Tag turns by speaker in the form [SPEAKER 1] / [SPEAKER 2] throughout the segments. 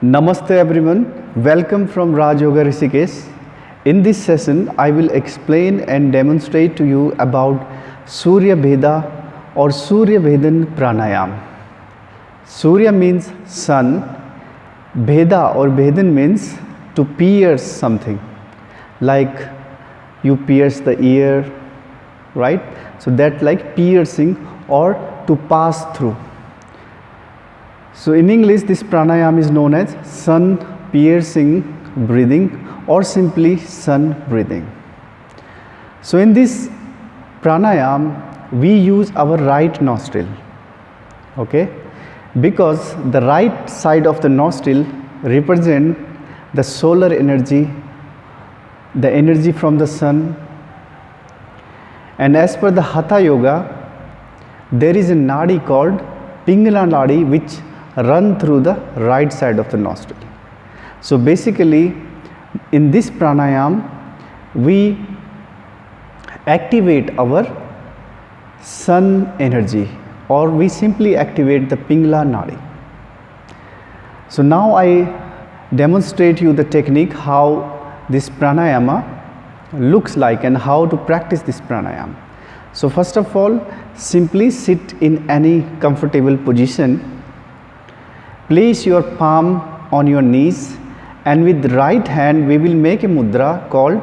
[SPEAKER 1] Namaste everyone, welcome from Raj Yoga Rishikesh. In this session, I will explain and demonstrate to you about Surya Bheda or Surya Bhedan Pranayam. Surya means sun, Bheda or Bhedan means to pierce something, like you pierce the ear, right? So that like piercing or to pass through. So in English, this pranayam is known as sun piercing breathing or simply sun breathing. So in this pranayam, we use our right nostril, okay? Because the right side of the nostril represent the solar energy, the energy from the sun. And as per the Hatha Yoga, there is a nadi called Pingala Nadi which run through the right side of the nostril. So basically, in this pranayam, we activate our sun energy, or we simply activate the Pingala Nadi. So now I demonstrate you the technique how this pranayama looks like and how to practice this pranayam. So first of all, simply sit in any comfortable position. Place your palm on your knees, and with the right hand we will make a mudra called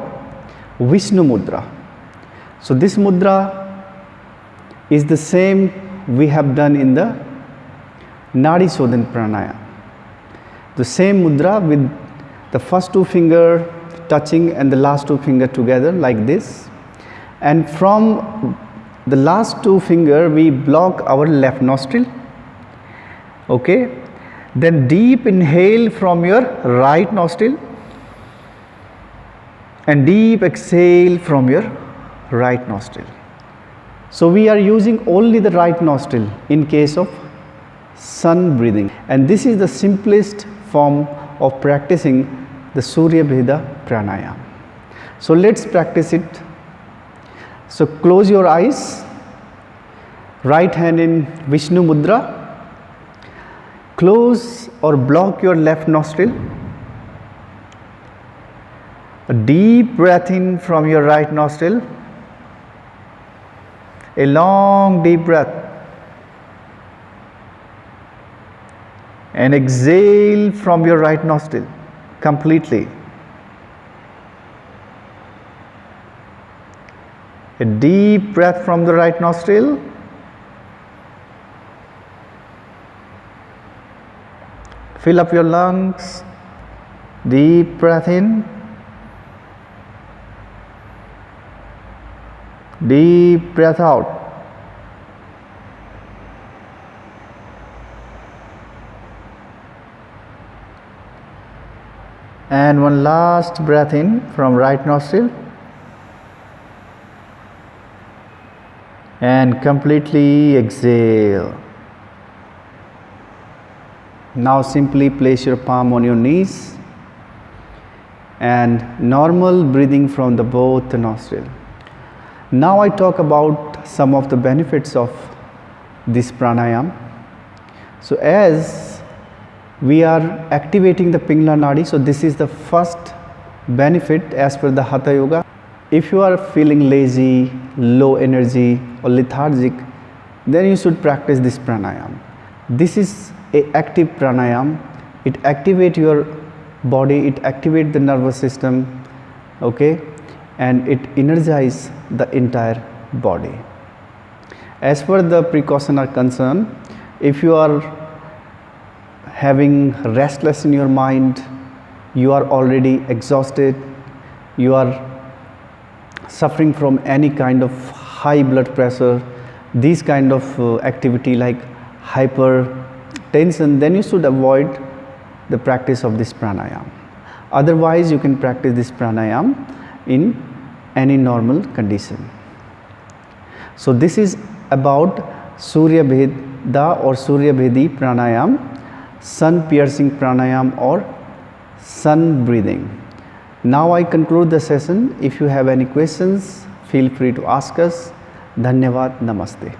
[SPEAKER 1] Vishnu Mudra. So this mudra is the same we have done in the Nadi Shodhan Pranayam. The same mudra with the first two finger touching and the last two finger together like this. And from the last two finger we block our left nostril. Okay. Then deep inhale from your right nostril and deep exhale from your right nostril. So we are using only the right nostril in case of sun breathing, and this is the simplest form of practicing the Surya Bheda Pranayam. So let's practice it. So close your eyes, right hand in Vishnu Mudra. Close or block your left nostril. A deep breath in from your right nostril. A long deep breath. And exhale from your right nostril completely. A deep breath from the right nostril. Fill up your lungs, deep breath in, deep breath out. And one last breath in from right nostril. And completely exhale. Now simply place your palm on your knees and normal breathing from the both nostril. Now I talk about some of the benefits of this pranayam. So as we are activating the Pingala Nadi, so this is the first benefit as per the Hatha Yoga. If you are feeling lazy, low energy or lethargic, then you should practice this pranayam. This is a active pranayam. It activates your body, it activates the nervous system, okay, and it energizes the entire body. As per the precaution are concerned, if you are having restless in your mind, you are already exhausted, you are suffering from any kind of high blood pressure, these kind of activity like hypertension, then you should avoid the practice of this pranayam. Otherwise, you can practice this pranayam in any normal condition. So this is about Surya Bheda or Surya Bhedi Pranayam, sun piercing pranayam or sun breathing. Now I conclude the session. If you have any questions, feel free to ask us. Dhanyavad. Namaste.